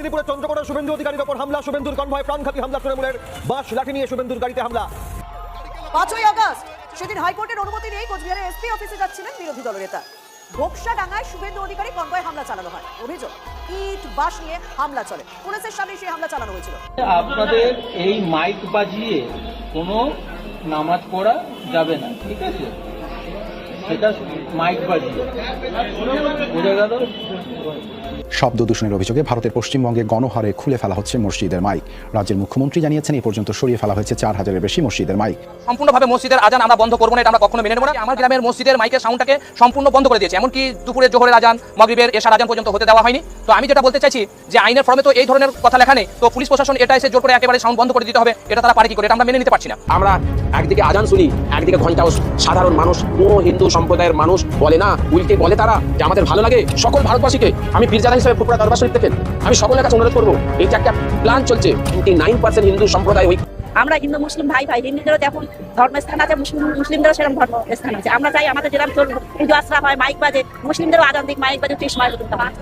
মেদিনীপুরে চন্দ্রকোনা শুভেন্দু অধিকারীর ওপর হামলা, শুভেন্দুর কনভয় প্রাণঘাতী হামলা, তৃণমূলের বাঁশ লাঠি নিয়ে শুভেন্দুর গাড়িতে হামলা। 5ই আগস্ট সেদিন হাইকোর্টের অনুমতি নিয়ে কোচবিহারের এসপি অফিসে যাচ্ছিলেন বিরোধী দলনেতা। ঘোকসাডাঙ্গায় শুভেন্দু অধিকারী কনভয় হামলা চালানো হয়। অভিযোগ ইট বাঁশ নিয়ে হামলা চলে, পুলিশের সামনে সেই হামলা চালানো হয়েছিল। আপনাদের এই মাইক বাজিয়ে কোনো নামাজ পড়া যাবে না, ঠিক আছে? সেটা মাইক বাজিয়ে বোঝা গেল। শব্দ দূষণের অভিযোগে ভারতের পশ্চিমবঙ্গে গণহারে খুলে ফেলা হচ্ছে মসজিদের মাইক। রাজ্যের মুখ্যমন্ত্রী জানিয়েছেন এই পর্যন্ত সরিয়ে ফেলা হয়েছে 4000-এর বেশি মসজিদের মাইক। সম্পূর্ণভাবে মসজিদের আজান আমরা বন্ধ করবো না, এটা আমরা কখনো মেনে নেব না। আমার গ্রামের মসজিদের মাইকের সাউন্ডটাকে সম্পূর্ণ বন্ধ করে দিয়েছে, এমনকি দুপুরে জোহরের আজান, মাগরিবের এশার আজান পর্যন্ত হতে দেওয়া হয়নি। তো আমি যেটা বলতে চাইছি যে আইনের ফর্মে তো এই ধরনের কথা লেখা নেই, তো পুলিশ প্রশাসন এটা এসে জোর করে একেবারে সাউন্ড বন্ধ করে দিতে হবে, এটা তারা পারে কি করে? এটা আমরা মেনে নিতে পারছি না। আমরা একদিকে আজান শুনি, একদিকে ঘন্টাও। সাধারণ মানুষ, কোনো হিন্দু সম্প্রদায়ের মানুষ বলে না, উল্টে বলে তারা যে আমাদের ভালো লাগে। সকল ভারতবাসীকে আমি পীরজাদা হিসেবে ফুরফুরা দরবার শরীফ থেকে আমি সকলের কাছে অনুরোধ করবো, এই যে একটা প্ল্যান চলছে, 99% হিন্দু সম্প্রদায় ওই আমরা হিন্দু মুসলিম ভাই ভাই, হিন্দুদেরও যেমন ধর্মস্থান আছে, মুসলিমদেরও সেরকম ধর্মস্থান আছে। আমরা চাই আমাদের যেরকম পুজো আশ্রা হয়, মাইক বাজে, মুসলিমদেরও আজান দিক, মাইক বাজে, 30 মাইল পর্যন্ত হয়।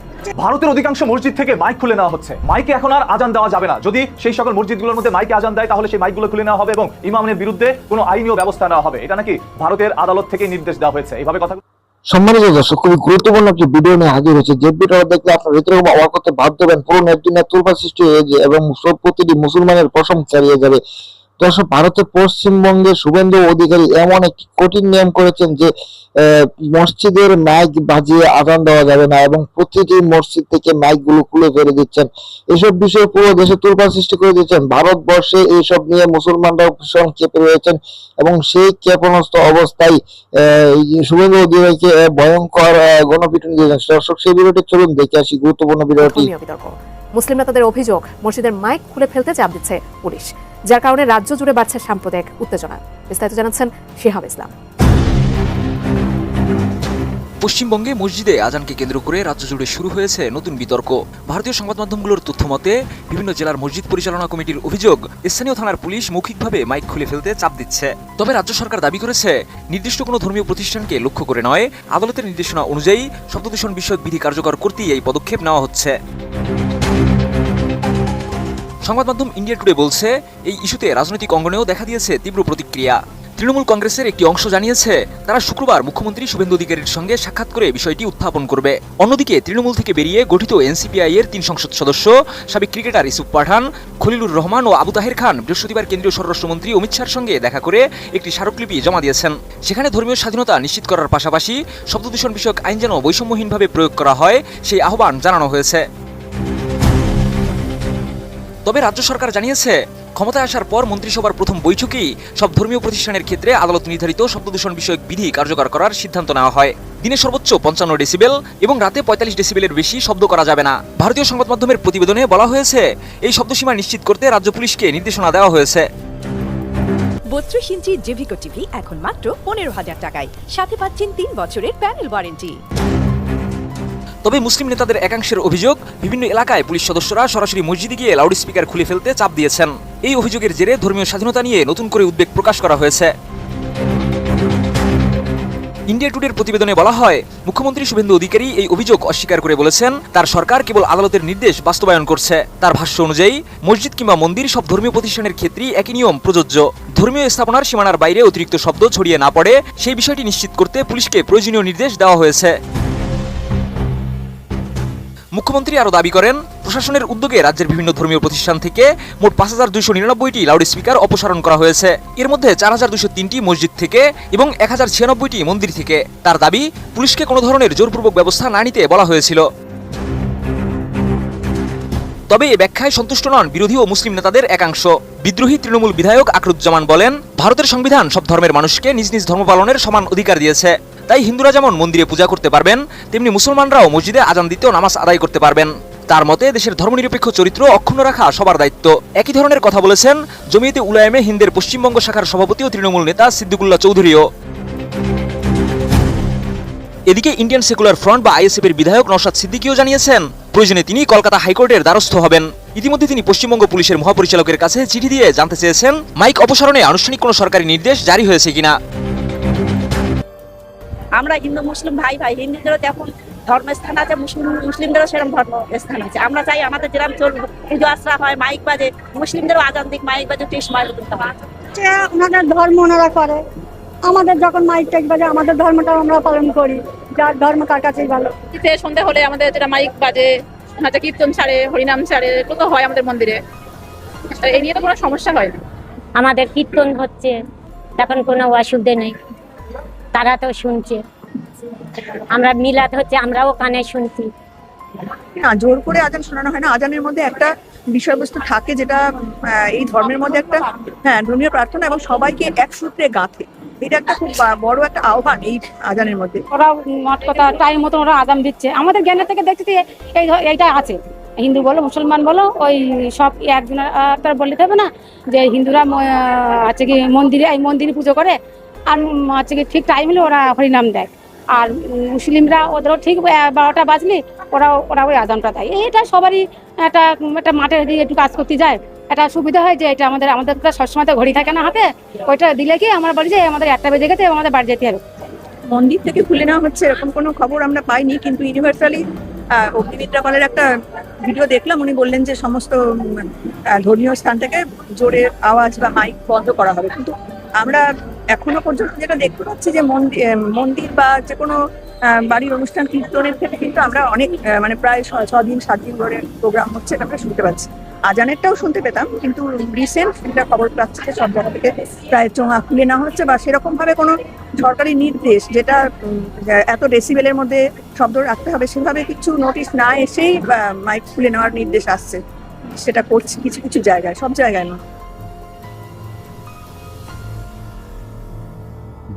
ভারতের অধিকাংশ মসজিদ থেকে মাইক খুলে নেওয়া হচ্ছে। মাইকে এখন আর আজান দেওয়া যাবে না। যদি সেই সকল মসজিদগুলোর মধ্যে মাইকে আজান দেয় তাহলে সেই মাইকগুলো খুলে নেওয়া হবে এবং ইমামের বিরুদ্ধে কোনো আইনীয় ব্যবস্থা নেওয়া হবে। এটা নাকি ভারতের আদালত থেকে নির্দেশ দেওয়া হয়েছে। এইভাবে কথা। সম্মানিত দর্শক, খুবই গুরুত্বপূর্ণ একটি ভিডিও নিয়ে হাজির হয়েছে। যে ভিডিওটা দেখলে আপনার হৃদয়কে অবাক করতে বাধ্য হবেন, পুরো নেট দুনিয়া তোলপাড় সৃষ্টি হয়ে যায় এবং প্রতিটি মুসলমানের প্রশংসা ছাড়িয়ে যাবে। দর্শক, ভারতের পশ্চিমবঙ্গে শুভেন্দু অধিকারী এমন একটি কঠিন নিয়ম করেছেন যে মসজিদের মাইক বাজিয়ে আজান দেওয়া যাবে না এবং প্রতিটি মসজিদ থেকে মাইক গুলো খুলে ফেলে দিচ্ছেন। এসব বিষয়ে পুরো দেশে তোলপাড় সৃষ্টি করে দিচ্ছেন। ভারতবর্ষে এইসব নিয়ে মুসলমানরাও ভীষণ ক্ষেপে রয়েছেন এবং সেই ক্ষেপণাস্ত্র অবস্থায় শুভেন্দু অধিকারীকে ভয়ঙ্কর গণপিটুনি দিয়েছেন। দর্শক, সেই ভিডিওটি চলুন দেখে আসি, গুরুত্বপূর্ণ ভিডিওটি। মুসলিম নেতাদের অভিযোগ, মসজিদের মাইক খুলে ফেলতে চাপ দিচ্ছে পুলিশ, যার কারণে রাজ্য জুড়ে বাড়ছে সাম্প্রদায়িক উত্তেজনা। বিস্তারিত জানাচ্ছেন শিহাব ইসলাম। পশ্চিমবঙ্গে মসজিদে আজানকে কেন্দ্র করে রাজ্য জুড়ে শুরু হয়েছে নতুন বিতর্ক। ভারতীয় সংবাদ মাধ্যমগুলোর তথ্য মতে বিভিন্ন জেলার মসজিদ পরিচালনা কমিটির অভিযোগ, স্থানীয় থানার পুলিশ মৌখিকভাবে মাইক খুলে ফেলতে চাপ দিচ্ছে। তবে রাজ্য সরকার দাবি করেছে নির্দিষ্ট কোনো ধর্মীয় প্রতিষ্ঠানকে লক্ষ্য করে নয়, আদালতের নির্দেশনা অনুযায়ী শব্দদূষণ বিষয়ক বিধি কার্যকর করতেই এই পদক্ষেপ নেওয়া হচ্ছে। সংবাদ মাধ্যম ইন্ডিয়া টুডে বলছে, এই ইস্যুতে রাজনৈতিক অঙ্গনেও দেখা দিয়েছে তীব্র প্রতিক্রিয়া। তৃণমূল কংগ্রেসের একটি অংশ জানিয়েছে তারা শুক্রবার মুখ্যমন্ত্রী শুভেন্দু অধিকারীর সঙ্গে সাক্ষাৎ করে বিষয়টি উত্থাপন করবে। অন্যদিকে তৃণমূল থেকে বেরিয়ে গঠিত এনসিপিআই এর 3 সংসদ সদস্য সাবেক ক্রিকেটার ইসুফ পাঠান, খলিলুর রহমান ও আবু তাহের খান বৃহস্পতিবার কেন্দ্রীয় স্বরাষ্ট্রমন্ত্রী অমিত শাহর সঙ্গে দেখা করে একটি স্মারকলিপি জমা দিয়েছেন। সেখানে ধর্মীয় স্বাধীনতা নিশ্চিত করার পাশাপাশি শব্দদূষণ বিষয়ক আইন যেন বৈষম্যহীনভাবে প্রয়োগ করা হয় সেই আহ্বান জানানো হয়েছে। তবে রাজ্য সরকার জানিয়েছে, ক্ষমতায় আসার পর মন্ত্রিসভার প্রথম বৈঠকেই সব ধর্মীয় প্রতিষ্ঠানের ক্ষেত্রে আদালত নির্ধারিত শব্দদূষণ বিষয়ক বিধি কার্যকর করার সিদ্ধান্ত নেওয়া হয়। দিনে সর্বোচ্চ 55 ডেসিবেল এবং রাতে 45 ডেসিবেলের বেশি শব্দ করা যাবে না। ভারতীয় সংবাদ মাধ্যমের প্রতিবেদনে বলা হয়েছে, এই শব্দসীমা নিশ্চিত করতে রাজ্য পুলিশকে নির্দেশনা দেওয়া হয়েছে। 32 ইঞ্চি জেভিকো টিভি এখন মাত্র 15,000 টাকায়, সাথে পাচ্ছেন 3 বছরের প্যানেল ওয়ারেন্টি। তবে মুসলিম নেতাদের একাংশের অভিযোগ, বিভিন্ন এলাকায় পুলিশ সদস্যরা সরাসরি মসজিদে গিয়ে লাউডস্পিকার খুলে ফেলতে চাপ দিয়েছেন। এই অভিযোগের জেরে ধর্মীয় স্বাধীনতা নিয়ে নতুন করে উদ্বেগ প্রকাশ করা হয়েছে। ইন্ডিয়া টুডের প্রতিবেদনে বলা হয়, মুখ্যমন্ত্রী শুভেন্দু অধিকারী এই অভিযোগ অস্বীকার করে বলেছেন তার সরকার কেবল আদালতের নির্দেশ বাস্তবায়ন করছে। তার ভাষ্য অনুযায়ী মসজিদ কিংবা মন্দির সব ধর্মীয় প্রতিষ্ঠানের ক্ষেত্রেই একই নিয়ম প্রযোজ্য। ধর্মীয় স্থাপনার সীমানার বাইরে অতিরিক্ত শব্দ ছড়িয়ে না পড়ে সেই বিষয়টি নিশ্চিত করতে পুলিশকে প্রয়োজনীয় নির্দেশ দেওয়া হয়েছে। মুখ্যমন্ত্রী আরও দাবি করেন, প্রশাসনের উদ্যোগে রাজ্যের বিভিন্ন ধর্মীয় প্রতিষ্ঠান থেকে মোট 5299টি লাউডস্পিকার অপসারণ করা হয়েছে। এর মধ্যে 4203টি মসজিদ থেকে এবং 1096টি মন্দির থেকে। তার দাবি, পুলিশকে কোনো ধরনের জোরপূর্বক ব্যবস্থা না নিতে বলা হয়েছিল। তবে এ ব্যাখ্যায় সন্তুষ্ট নন বিরোধী ও মুসলিম নেতাদের একাংশ। বিদ্রোহী তৃণমূল বিধায়ক আকরুজ্জামান বলেন, ভারতের সংবিধান সব ধর্মের মানুষকে নিজ নিজ ধর্ম পালনের সমান অধিকার দিয়েছে। তাই হিন্দুরা যেমন মন্দিরে পূজা করতে পারবেন, তেমনি মুসলমানরাও মসজিদে আজান দিতেও নামাজ আদায় করতে পারবেন। তার মতে দেশের ধর্মনিরপেক্ষ চরিত্র অক্ষুণ্ণ রাখা সবার দায়িত্ব। একই ধরনের কথা বলেছেন জমিয়তে উলায়েমে হিন্দের পশ্চিমবঙ্গ শাখার সভাপতি ও তৃণমূল নেতা সিদ্দিকুল্লাহ চৌধুরীও। এদিকে ইন্ডিয়ান সেকুলার ফ্রন্ট বা আইএসএফ এর বিধায়ক নওশাদ সিদ্দিকীও জানিয়েছেন, প্রয়োজনে তিনি কলকাতা হাইকোর্টের দ্বারস্থ হবেন। ইতিমধ্যে তিনি পশ্চিমবঙ্গ পুলিশের মহাপরিচালকের কাছে চিঠি দিয়ে জানতে চেয়েছেন মাইক অপসারণে আনুষ্ঠানিক কোনো সরকারি নির্দেশ জারি হয়েছে কিনা। আমরা হিন্দু মুসলিম ভাই ভাই, হিন্দুদেরও যেমন ধর্মস্থান আছে, মুসলিমদেরও সেরকম ধর্মস্থান আছে। আমরা চাই আমাদের যেরকম পুজো আশ্রা হয়, মাইক বাজে, মুসলিমদেরও আজান দিক, মাইক বাজে, টেস্ট মাইক তুলতে হয়। ওনাদের ধর্ম ওনারা করে, আমাদের যখন মাইক টেক বাজে আমাদের ধর্মটা আমরা পালন করি, যার ধর্ম তার কাছেই ভালো। সন্ধ্যা হলে আমাদের যেটা মাইক বাজে, হয়তো কীর্তন ছাড়ে, হরিনাম ছাড়ে, কত হয় আমাদের মন্দিরে, এই নিয়ে তো কোনো সমস্যা হয় না। আমাদের কীর্তন হচ্ছে, তখন কোনো অসুবিধে নেই, তারা তো শুনছে। আমরা মিলাদ হচ্ছে, আমরাও কানে শুনছি। না, জোর করে আজান শোনানো হয় না। আজানের মধ্যে একটা বিষয়বস্তু থাকে যেটা এই ধর্মের মধ্যে একটা ধর্মীয় প্রার্থনা এবং সবাইকে এক সূত্রে গাঁথে। এটা একটা খুব বড় একটা আহ্বান এই আজানের মধ্যে। ওরা মত কথা টাইম মতন ওরা আজান দিচ্ছে, আমাদের জ্ঞানের থেকে দেখছি এইটা আছে। হিন্দু বলো মুসলমান বলো, ওই সব একজনের তার বলতে হবে না যে হিন্দুরা আছে কি মন্দিরে পুজো করে, আর হচ্ছে কি ঠিক টাইম হলে ওরা হরিনাম দেয়, আর মুসলিমরা ওদেরও ঠিক 12টা বাজলে ওরা ওই আজানটা দেয়। এটা সবারই একটা মাঠে দিয়ে একটু কাজ করতে যায়, এটা সুবিধা হয় যে এটা আমাদের তো সবসময় তো ঘড়ি থাকে না হাতে, ওইটা দিলে কি আমার বাড়ি যায়, আমাদের 1টা বেজে গেছে, আমাদের বাড়ি যেতে হবে। মন্দির থেকে খুলে নেওয়া হচ্ছে এরকম কোনো খবর আমরা পাইনি, কিন্তু ইউনিভার্সালি অগ্নিমিত্রাপালের একটা ভিডিও দেখলাম। উনি বললেন যে সমস্ত ধর্মীয় স্থান থেকে জোরে আওয়াজ বা মাইক বন্ধ করা হবে, কিন্তু আমরা এখনো পর্যন্ত যেটা দেখতে পাচ্ছি যে মন্দির বা যে কোনো বাড়ির অনুষ্ঠান কীর্তনের থেকে কিন্তু আমরা অনেক প্রায় 6 দিন 7 দিন ধরে প্রোগ্রাম হচ্ছে, এটা আমরা শুনতে পাচ্ছি। আজানেরটাও শুনতে পেতাম, কিন্তু রিসেন্ট এটা খবর পাচ্ছি যে সব জায়গা থেকে প্রায় চোঙা খুলে নেওয়া হচ্ছে, বা সেরকম ভাবে কোনো সরকারি নির্দেশ যেটা এত ডেসিবেলের মধ্যে শব্দ রাখতে হবে সেভাবে কিছু নোটিশ না এসেই মাইক খুলে নেওয়ার নির্দেশ আসছে। সেটা করছে কিছু কিছু জায়গায়, সব জায়গায় নয়।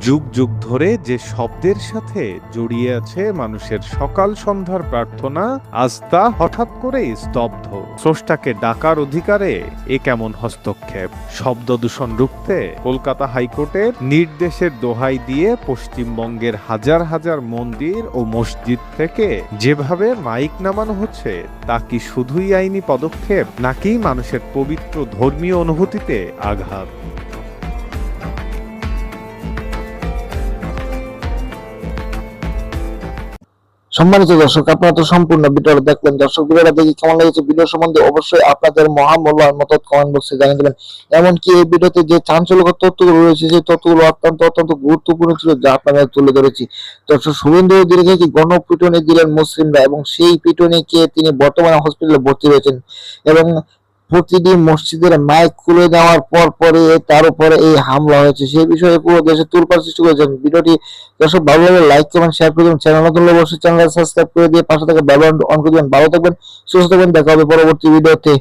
যুগ যুগ ধরে যে শব্দের সাথে জড়িয়ে আছে মানুষের সকাল সন্ধ্যার প্রার্থনা, আজ তা হঠাৎ করেই স্তব্ধ। স্রষ্টাকে ডাকার অধিকারে এ কেমন হস্তক্ষেপ? শব্দ দূষণ রুখতে কলকাতা হাইকোর্টের নির্দেশের দোহাই দিয়ে পশ্চিমবঙ্গের হাজার হাজার মন্দির ও মসজিদ থেকে যেভাবে মাইক নামানো হচ্ছে, তা কি শুধুই আইনি পদক্ষেপ, নাকি মানুষের পবিত্র ধর্মীয় অনুভূতিতে আঘাত? সম্মানিত দর্শক, আপনারা তো সম্পূর্ণ ভিডিওটা দেখলেন। দর্শক, ভিডিওটা দেখে কেমন লেগেছে, ভিডিও সম্বন্ধে অবশ্যই আপনাদের মহামূল্যবান মতামত কমেন্ট বক্সে জানিয়ে দেবেন। এমনকি এই ভিডিওতে যে চাঞ্চল্যকর তথ্যগুলো রয়েছে, সেই তথ্যগুলো অত্যন্ত গুরুত্বপূর্ণ ছিল, যা আপনারা তুলে ধরেছি। দর্শক, শুভেন্দু অধিকারীকে গণপিটুনি দিলেন মুসলিমরা, এবং সেই পিটুনিকে তিনি বর্তমানে হসপিটালে ভর্তি রয়েছেন, এবং প্রতিটি মসজিদের মাইক খুলে দেওয়ার পরে তার উপরে এই হামলা হয়েছে। সেই বিষয়ে পুরো দেশে তোলপাড় সৃষ্টি করেছেন। ভিডিওটি দর্শক ভালো লাগলে লাইক কমেন্ট শেয়ার করে দেবেন। চ্যানেল নতুন হলে অবশ্যই চ্যানেলটা সাবস্ক্রাইব করে দিয়ে পাশে থাকা বেল অন করে দেবেন। ভালো থাকবেন, সুস্থ থাকবেন, দেখা হবে পরবর্তী ভিডিওতে।